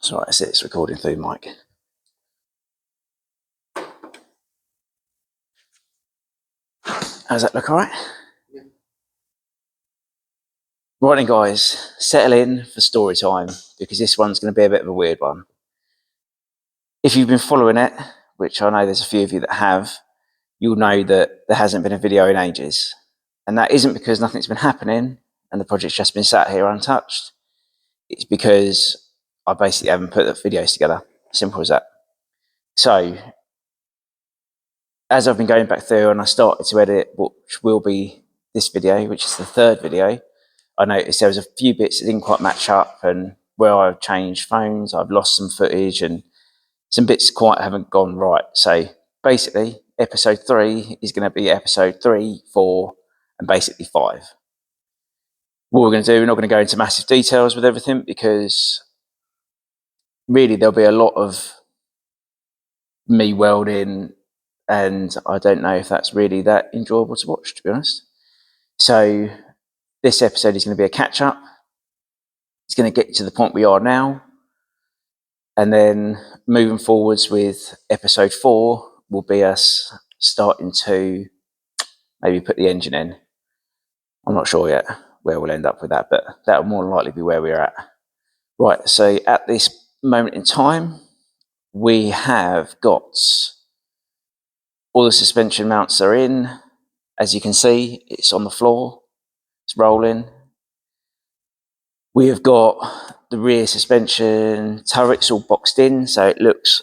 That's right, it's recording through mic. How's that look, alright? Yeah. Right then, guys, settle in for story time, because this one's going to be a bit of a weird one. If you've been following it, which I know there's a few of you that have, you'll know that there hasn't been a video in ages. And that isn't because nothing's been happening and the project's just been sat here untouched. It's because I basically haven't put the videos together. Simple as that. So, as I've been going back through and I started to edit, which will be this video, which is the third video, I noticed there was a few bits that didn't quite match up, and where I've changed phones, I've lost some footage and some bits quite haven't gone right. So basically, episode 3 is going to be episode 3, 4, and basically 5. What we're going to do, we're not going to go into massive details with everything, because really there'll be a lot of me welding, and I don't know if that's really that enjoyable to watch, to be honest. So this episode is going to be a catch-up. It's going to get to the point we are now. And then moving forwards with episode 4 will be us starting to maybe put the engine in. I'm not sure yet where we'll end up with that, but that will more likely be where we're at. Right, so at this moment in time, we have got all the suspension mounts are in. As you can see, it's on the floor, it's rolling. We have got the rear suspension turrets all boxed in, so it looks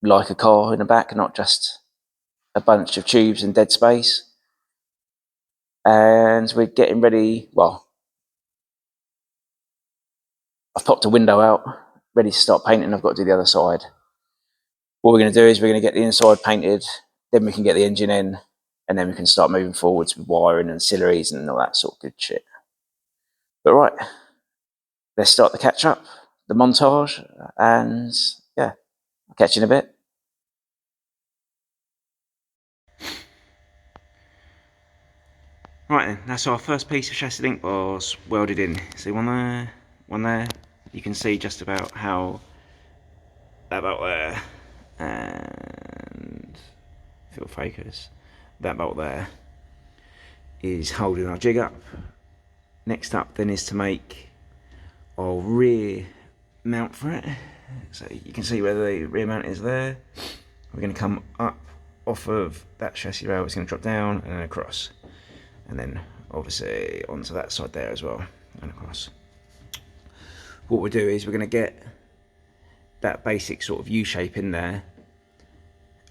like a car in the back, not just a bunch of tubes and dead space. And we're getting ready. Well, I've popped a window out, ready to start painting. I've got to do the other side. What we're going to do is we're going to get the inside painted, then we can get the engine in, and then we can start moving forwards with wiring and ancillaries and all that sort of good shit. But right, let's start the catch up, the montage, and yeah, I'll catch you in a bit. Right then, that's our first piece of chassis link bars welded in. See one there. You can see just about how that bolt there, and field focus, that bolt there is holding our jig up. Next up then is to make our rear mount for it. So you can see where the rear mount is there. We're going to come up off of that chassis rail, it's going to drop down and then across. And then obviously onto that side there as well, and across. What we'll do is we're going to get that basic sort of U shape in there,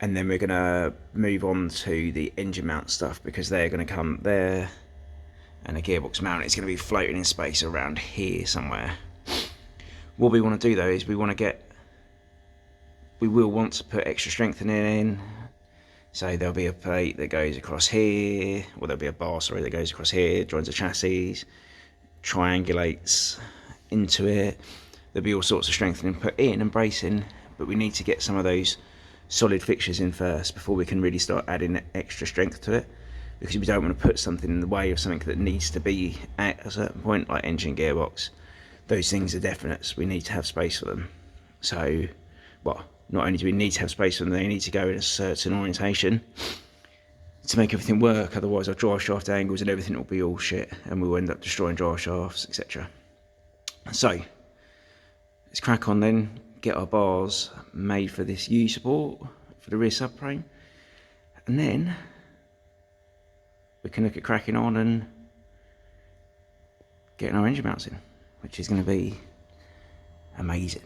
and then we're going to move on to the engine mount stuff, because they're going to come there, and the gearbox mount is going to be floating in space around here somewhere. What we want to do though is we will want to put extra strengthening in. So there'll be a plate that goes across here, or there'll be a bar, sorry, that goes across here, joins the chassis, triangulates into it. There'll be all sorts of strengthening put in and bracing, but we need to get some of those solid fixtures in first before we can really start adding extra strength to it, because we don't want to put something in the way of something that needs to be at a certain point, like engine, gearbox. Those things are definite, we need to have space for them. So, well, not only do we need to have space for them, they need to go in a certain orientation to make everything work, otherwise our drive shaft angles and everything will be all shit and we'll end up destroying drive shafts, etc. So, let's crack on then, get our bars made for this U support, for the rear subframe, and then we can look at cracking on and getting our engine mounts in, which is going to be amazing.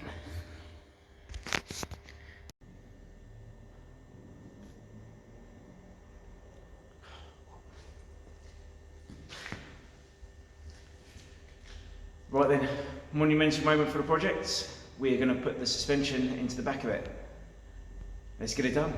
Right then, monumental moment for the project. We are going to put the suspension into the back of it. Let's get it done.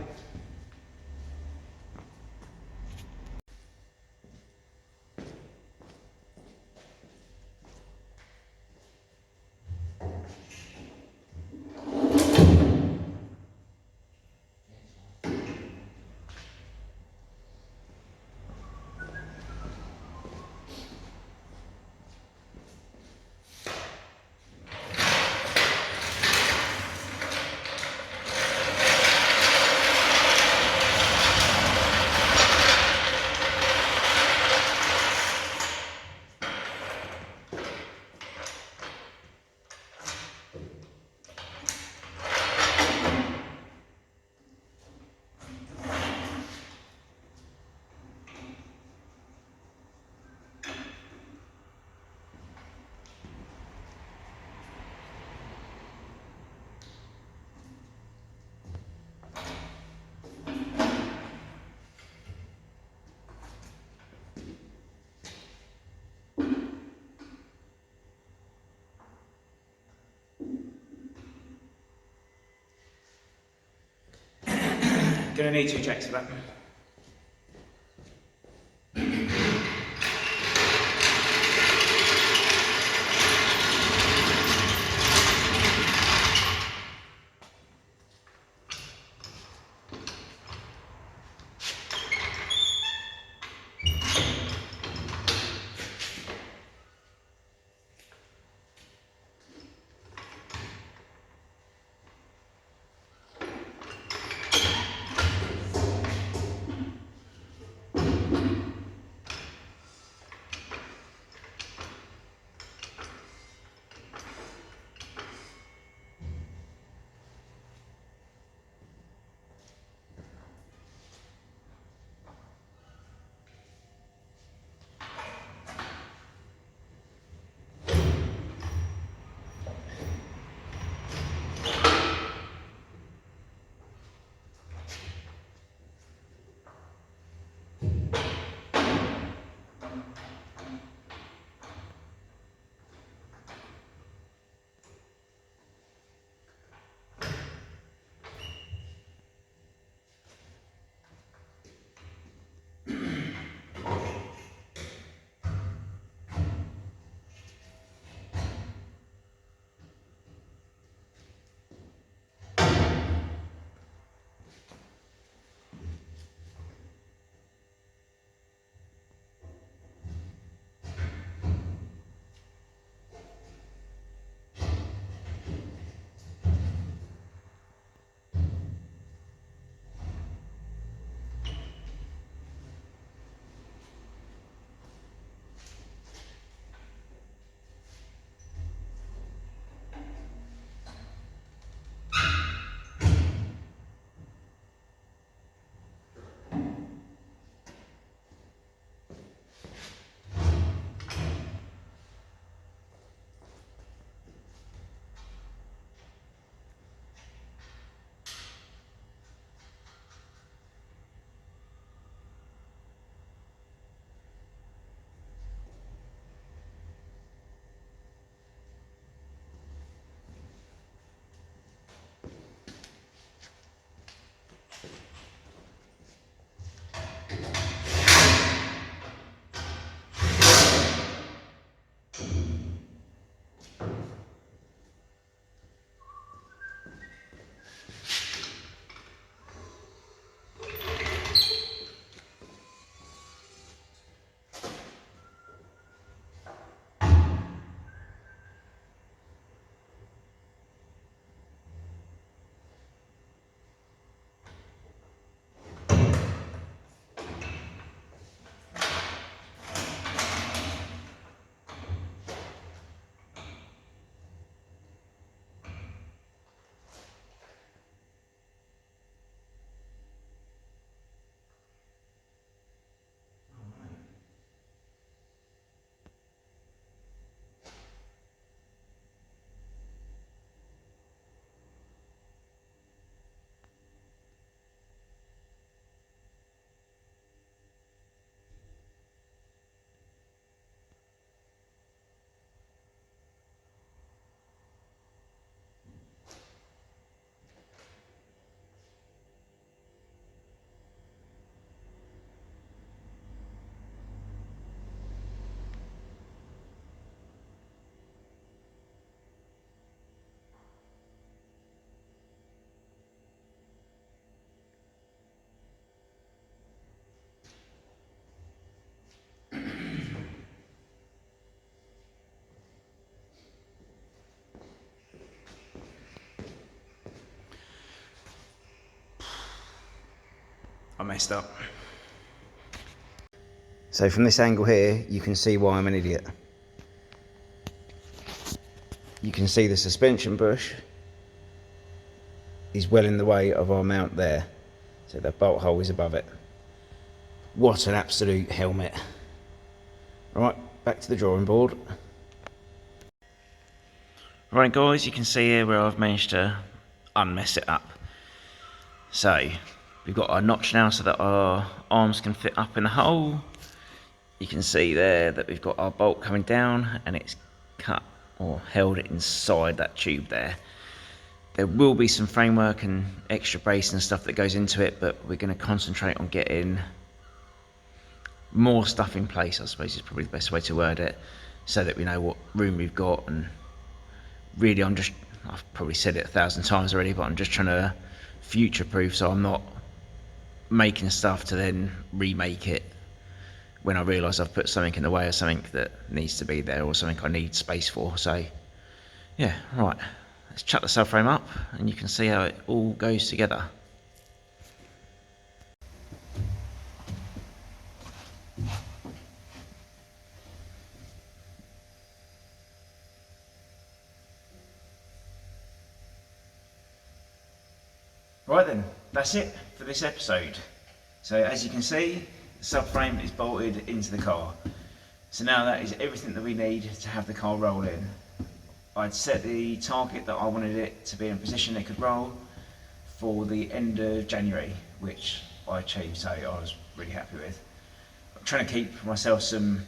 Gonna need 2 jacks for that. I messed up. So from this angle here, you can see why I'm an idiot. You can see the suspension bush is well in the way of our mount there. So the bolt hole is above it. What an absolute helmet. Right, back to the drawing board. Right guys, you can see here where I've managed to unmess it up. So, we've got our notch now so that our arms can fit up in the hole. You can see there that we've got our bolt coming down and it's cut or held it inside that tube there. There will be some framework and extra brace and stuff that goes into it, but we're going to concentrate on getting more stuff in place, I suppose is probably the best way to word it, so that we know what room we've got. And really I've probably said it 1,000 times already, but I'm just trying to future proof, so I'm not making stuff to then remake it when I realise I've put something in the way of something that needs to be there or something I need space for. So yeah, right, let's chuck the subframe up and you can see how it all goes together. Right then, that's it for this episode. So as you can see, the subframe is bolted into the car. So now that is everything that we need to have the car roll in. I'd set the target that I wanted it to be in a position it could roll for the end of January, which I achieved, so I was really happy with. I'm trying to keep myself some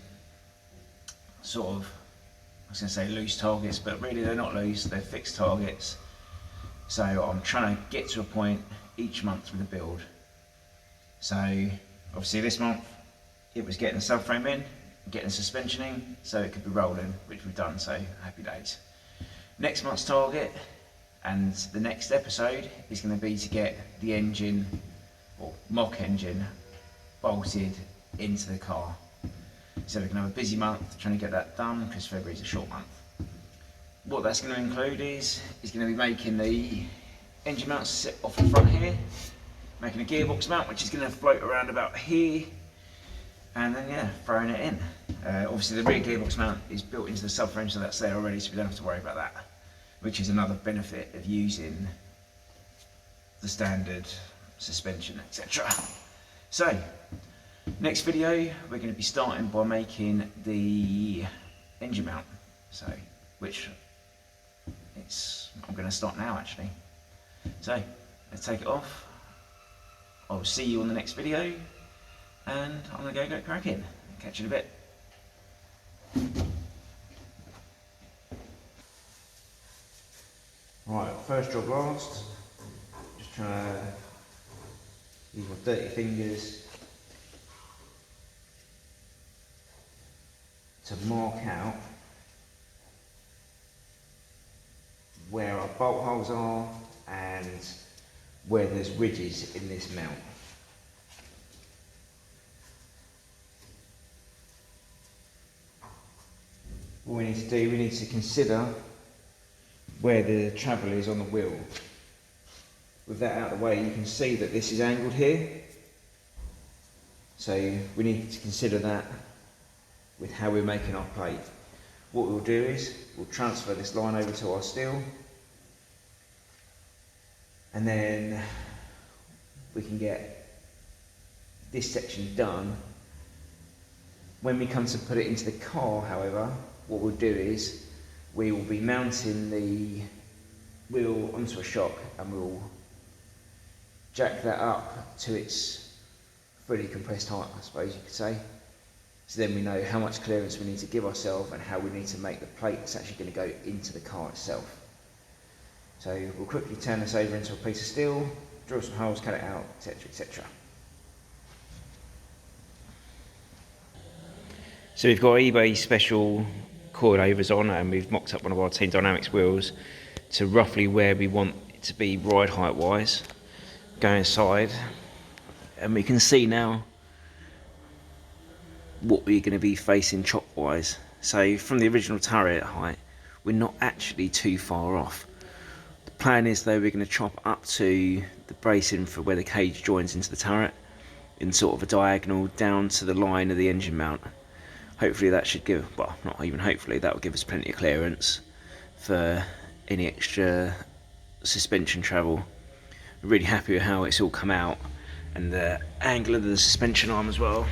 sort of, I was going to say loose targets, but really they're not loose, they're fixed targets. So I'm trying to get to a point each month with the build. So obviously this month it was getting the subframe in, getting the suspension in, so it could be rolling, which we've done, so happy days. Next month's target and the next episode is going to be to get the engine, or mock engine, bolted into the car. So we can have a busy month trying to get that done, because February is a short month. What that's going to include is going to be making the engine mount sit off the front here, making a gearbox mount which is going to float around about here, and then yeah, throwing it in. Obviously the rear gearbox mount is built into the subframe, so that's there already, so we don't have to worry about that, which is another benefit of using the standard suspension, etc. So next video we're going to be starting by making the engine mount, so I'm going to start now actually. So let's take it off. I'll see you on the next video, and I'm going to go cracking. Catch you in a bit. Right, first job last. Just trying to use my dirty fingers to mark out where our bolt holes are and where there's ridges in this mount. What we need to do, we need to consider where the travel is on the wheel. With that out of the way, you can see that this is angled here. So we need to consider that with how we're making our plate. What we'll do is we'll transfer this line over to our steel, and then we can get this section done. When we come to put it into the car, however, what we'll do is we will be mounting the wheel onto a shock, and we'll jack that up to its fully compressed height, I suppose you could say. So then we know how much clearance we need to give ourselves and how we need to make the plate that's actually going to go into the car itself. So we'll quickly turn this over into a piece of steel, drill some holes, cut it out, etc, etc. So we've got eBay special coilovers on, and we've mocked up one of our Team Dynamics wheels to roughly where we want it to be ride height wise, going inside, and we can see now what we're going to be facing chop wise. So from the original turret height, we're not actually too far off. The plan is though, we're going to chop up to the bracing for where the cage joins into the turret in sort of a diagonal down to the line of the engine mount. Hopefully that should give, well, not even hopefully, that will give us plenty of clearance for any extra suspension travel. I'm really happy with how it's all come out, and the angle of the suspension arm as well.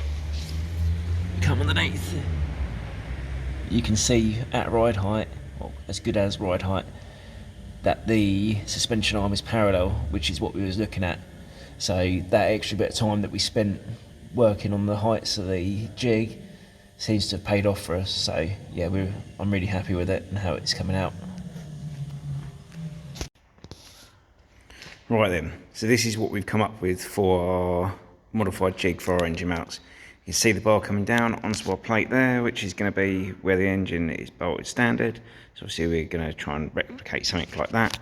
Come underneath, you can see at ride height, or as good as ride height, that the suspension arm is parallel, which is what we was looking at. So that extra bit of time that we spent working on the heights of the jig seems to have paid off for us. So yeah, I'm really happy with it and how it's coming out. Right then, so this is what we've come up with for our modified jig for our engine mounts. You can see the bar coming down onto our plate there, which is going to be where the engine is bolted standard. So obviously we're going to try and replicate something like that.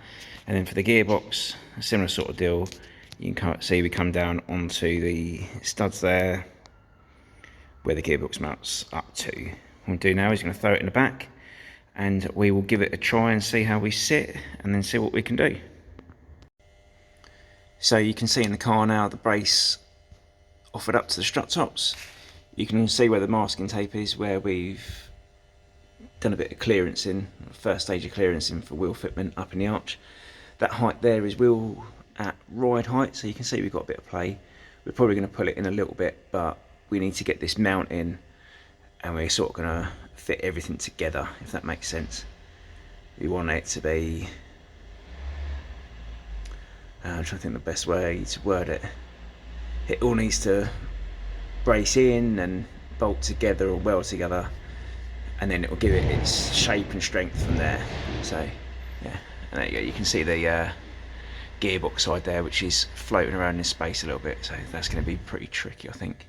And then for the gearbox, a similar sort of deal. You can see we come down onto the studs there, where the gearbox mounts up to. What we'll do now is going to throw it in the back, and we will give it a try and see how we sit, and then see what we can do. So you can see in the car now the brace offered up to the strut tops. You can see where the masking tape is, where we've done a bit of clearancing, first stage of clearancing for wheel fitment up in the arch. That height there is wheel at ride height, so you can see we've got a bit of play. We're probably going to pull it in a little bit, but we need to get this mount in, and we're sort of going to fit everything together, if that makes sense. We want it to be, I'm trying to think the best way to word it. It all needs to brace in and bolt together or weld together, and then it will give it its shape and strength from there. So yeah, and there you go. You can see the gearbox side there, which is floating around in space a little bit. So that's going to be pretty tricky, I think,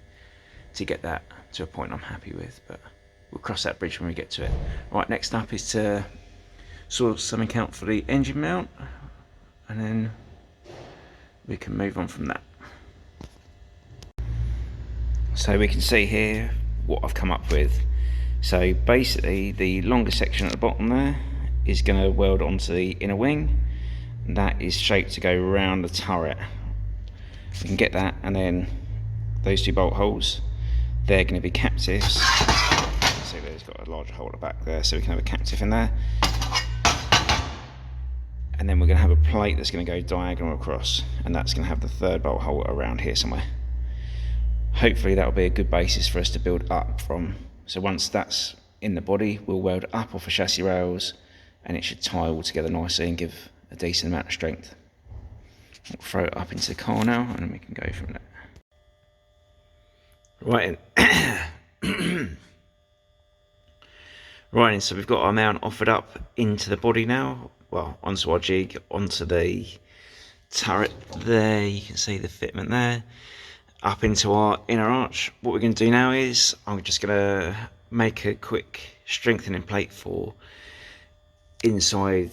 to get that to a point I'm happy with. But we'll cross that bridge when we get to it. Right, next up is to sort something out for the engine mount, and then we can move on from that. So we can see here what I've come up with. So basically the longer section at the bottom there is going to weld onto the inner wing. That is shaped to go around the turret. We can get that, and then those two bolt holes, they're going to be captives. See there's got a larger hole at the back there, so we can have a captive in there. And then we're going to have a plate that's going to go diagonal across, and that's going to have the third bolt hole around here somewhere. Hopefully that'll be a good basis for us to build up from. So once that's in the body, we'll weld up off the chassis rails, and it should tie all together nicely and give a decent amount of strength. We'll throw it up into the car now, and then we can go from there. Right in. Right in, so we've got our mount offered up into the body now. Well, onto our jig, onto the turret there. You can see the fitment there. Up into our inner arch. What we're going to do now is I'm just going to make a quick strengthening plate for inside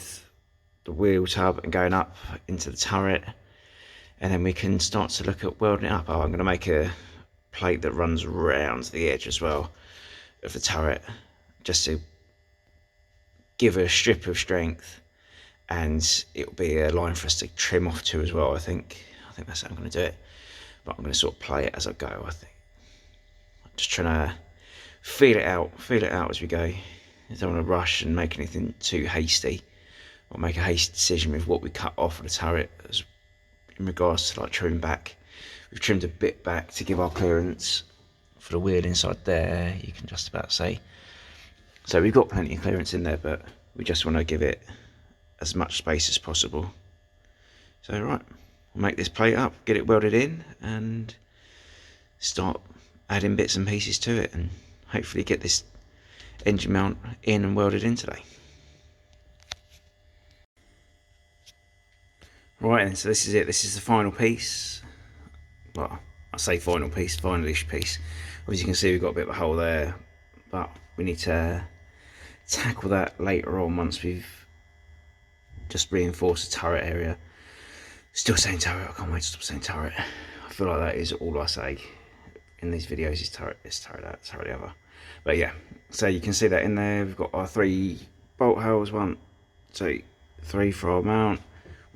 the wheel tub and going up into the turret, and then we can start to look at welding it up. I'm going to make a plate that runs around the edge as well of the turret, just to give a strip of strength, and it'll be a line for us to trim off to as well. I think that's how I'm going to do it, but I'm going to sort of play it as I go. I think I'm just trying to feel it out as we go. I don't want to rush and make anything too hasty, or make a hasty decision with what we cut off of the turret as in regards to like trimming back. We've trimmed a bit back to give our clearance for the wheel inside there, you can just about say. So we've got plenty of clearance in there, but we just want to give it as much space as possible. So right, we'll make this plate up, get it welded in, and start adding bits and pieces to it, and hopefully get this engine mount in and welded in today. Right then, so this is it. This is the final piece. Well, I say final piece, finalish piece. As you can see, we've got a bit of a hole there, but we need to tackle that later on once we've just reinforced the turret area. Still saying turret, I can't wait to stop saying turret. I feel like that is all I say in these videos, is turret this, turret that, turret the other. But yeah, so you can see that in there. We've got our 3 bolt holes, 1, 2, 3 for our mount.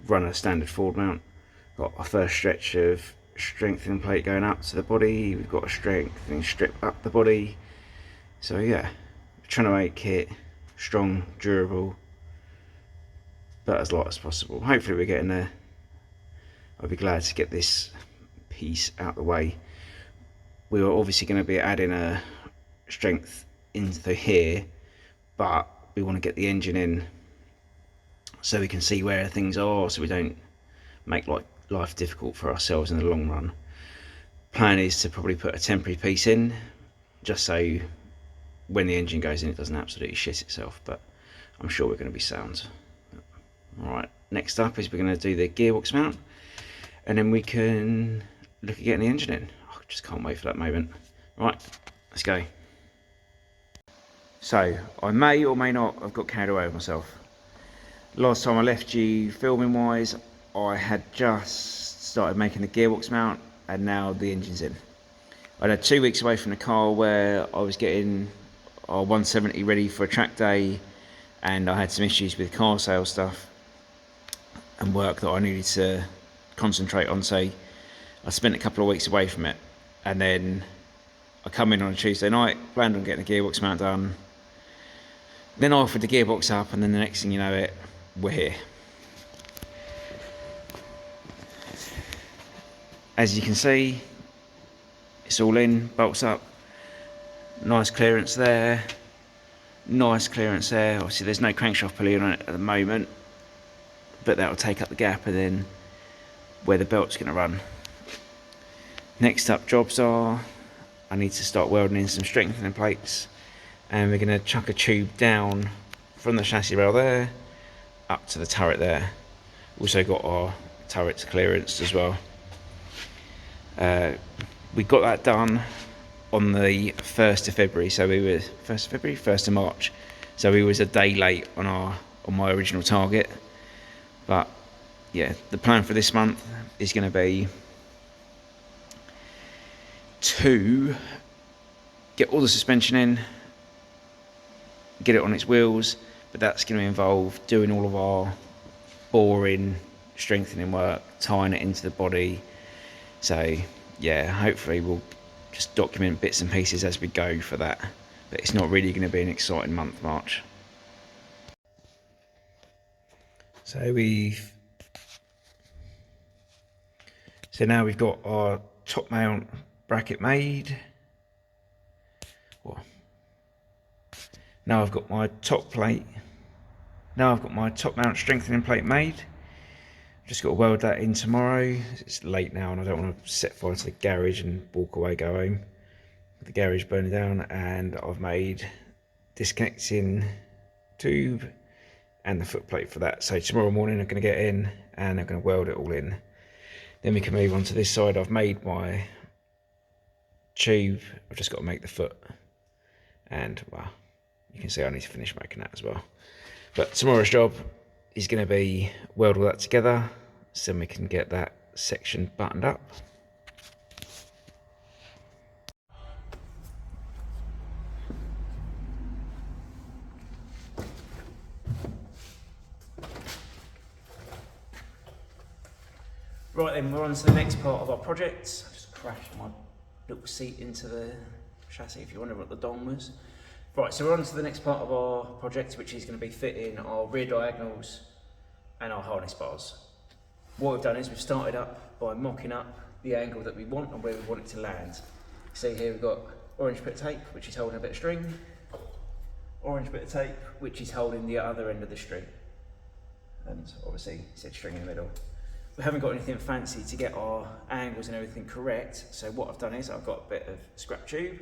Run a standard forward mount. Got our first stretch of strengthening plate going up to the body. We've got a strengthening strip up the body. So yeah, we're trying to make it strong, durable, but as light as possible. Hopefully we're getting there. I'll be glad to get this piece out of the way. We are obviously going to be adding a strength into here, but we want to get the engine in so we can see where things are, so we don't make life difficult for ourselves in the long run. Plan is to probably put a temporary piece in, just so when the engine goes in it doesn't absolutely shit itself, but I'm sure we're going to be sound. Alright, next up is we're going to do the gearbox mount. and then we can look at getting the engine in. I just can't wait for that moment. Right, let's go. So I may or may not have got carried away with myself. Last time I left you filming wise, I had just started making the gearbox mount and now the engine's in. I'd had 2 weeks away from the car where I was getting our 170 ready for a track day, and I had some issues with car sales stuff and work that I needed to concentrate on, so I spent a couple of weeks away from it. And then I come in on a Tuesday night, planned on getting the gearbox mount done, then I offered the gearbox up, and then the next thing you know it, we're here. As you can see, it's all in, bolts up, nice clearance there, nice clearance there. Obviously there's no crankshaft pulley on it at the moment, but that will take up the gap and then where the belt's going to run. Next up jobs are, I need to start welding in some strengthening plates, and we're going to chuck a tube down from the chassis rail there up to the turret there. Also got our turrets clearanced as well. We got that done on the 1st of February, so we were 1st of February, 1st of March, so we was a day late on my original target. But yeah, the plan for this month is going to be to get all the suspension in, get it on its wheels, but that's going to involve doing all of our boring, strengthening work, tying it into the body. So yeah, hopefully we'll just document bits and pieces as we go for that, but it's not really going to be an exciting month, March. So now we've got our top mount bracket made. Well, now I've got my top plate. Now I've got my top mount strengthening plate made. Just got to weld that in tomorrow. It's late now and I don't want to set fire to the garage and walk away, go home. The garage burning down, and I've made disconnecting tube and the foot plate for that. So tomorrow morning I'm going to get in and I'm going to weld it all in. Then we can move on to this side. I've made my tube. I've just got to make the foot, and well, you can see I need to finish making that as well. But tomorrow's job is going to be weld all that together so we can get that section buttoned up. Right then, we're on to the next part of our project. I just crashed my little seat into the chassis, if you wonder what the dong was. Right, so we're on to the next part of our project, which is going to be fitting our rear diagonals and our harness bars. What we've done is we've started up by mocking up the angle that we want and where we want it to land. See here we've got orange bit of tape, which is holding a bit of string, orange bit of tape, which is holding the other end of the string, and obviously said string in the middle. We haven't got anything fancy to get our angles and everything correct, so what I've done is I've got a bit of scrap tube,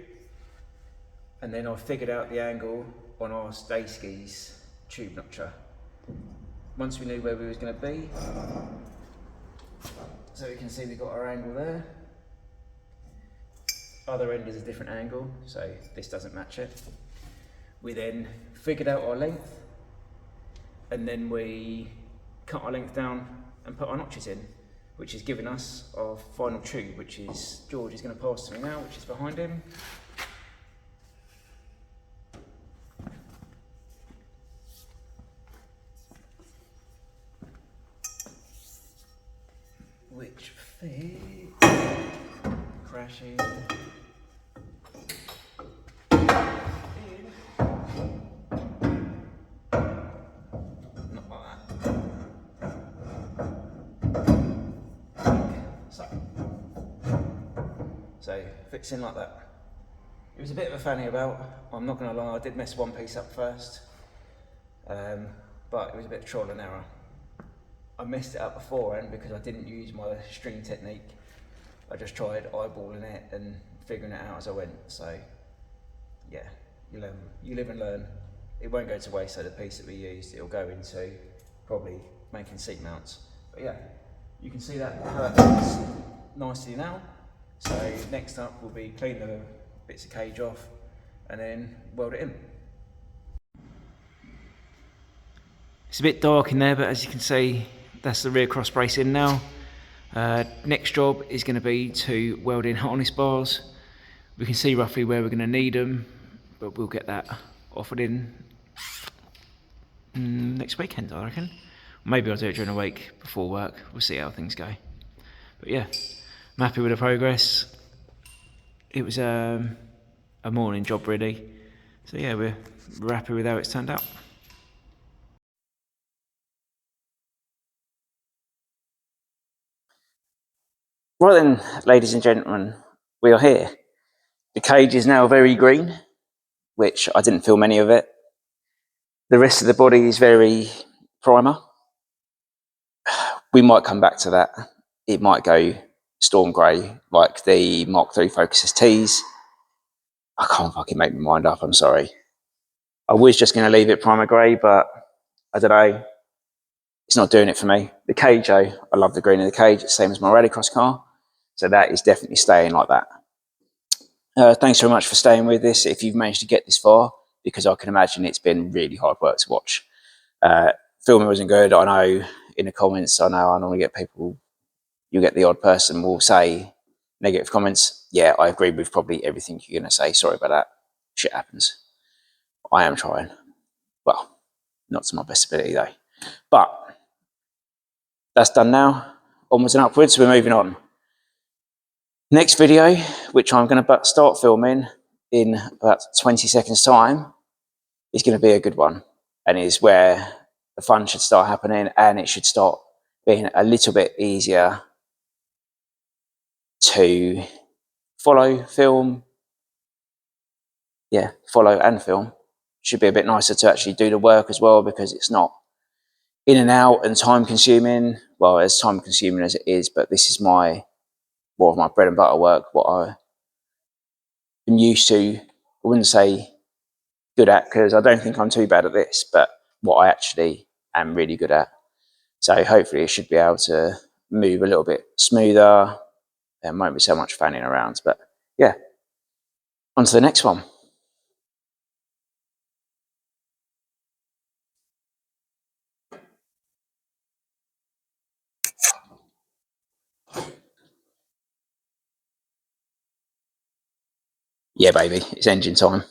and then I've figured out the angle on our stay skis tube notcher. Once we knew where we was going to be, so you can see we've got our angle there. Other end is a different angle, so this doesn't match it. We then figured out our length, and then we cut our length down and put our notches in, which is giving us our final tube, which is George is going to pass to me now, which is behind him. Which fits, crashing in. Not like that. So fits in like that. It was a bit of a fanny about, I'm not going to lie, I did mess one piece up first, but it was a bit of trial and error. I messed it up beforehand because I didn't use my string technique. I just tried eyeballing it and figuring it out as I went. So yeah, you live and learn. It won't go to waste, so the piece that we used, it'll go into probably making seat mounts. But yeah, You can see that curtains nicely now. So next up will be clean the bits of cage off and then weld it in. It's a bit dark in there, but as you can see, that's the rear cross brace in now. Next job is going to be to weld in harness bars. We can see roughly where we're going to need them, but we'll get that offered in next weekend, I reckon. Maybe I'll do it during the week before work. We'll see how things go. But yeah, I'm happy with the progress. It was a morning job really. So yeah, we're happy with how it's turned out. Right then, ladies and gentlemen, we are here. The cage is now very green, which I didn't film any of it. The rest of the body is very primer. We might come back to that. It might go storm grey, like the Mark III Focus STs. I can't fucking make my mind up, I'm sorry. I was just going to leave it primer grey, but I don't know. It's not doing it for me. The cage, though, I love the green of the cage. It's the same as my rallycross car. So that is definitely staying like that. Thanks very much for staying with this if you've managed to get this far, because I can imagine it's been really hard work to watch. Filming wasn't good. I know in the comments, I normally get people, you get the odd person will say negative comments. Yeah, I agree with probably everything you're going to say. Sorry about that. Shit happens. I am trying. Well, not to my best ability though. But that's done now. Onwards and upwards, we're moving on. Next video, which I'm going to start filming in about 20 seconds time, is going to be a good one, and is where the fun should start happening, and it should start being a little bit easier to follow, film. Yeah, follow and film. Should be a bit nicer to actually do the work as well, because it's not in and out and time consuming. Well, as time consuming as it is, but this is more of my bread and butter work, what I've been used to. I wouldn't say good at, because I don't think I'm too bad at this, but what I actually am really good at. So hopefully it should be able to move a little bit smoother. There won't be so much fanning around, but yeah, on to the next one. Yeah, baby, it's engine time.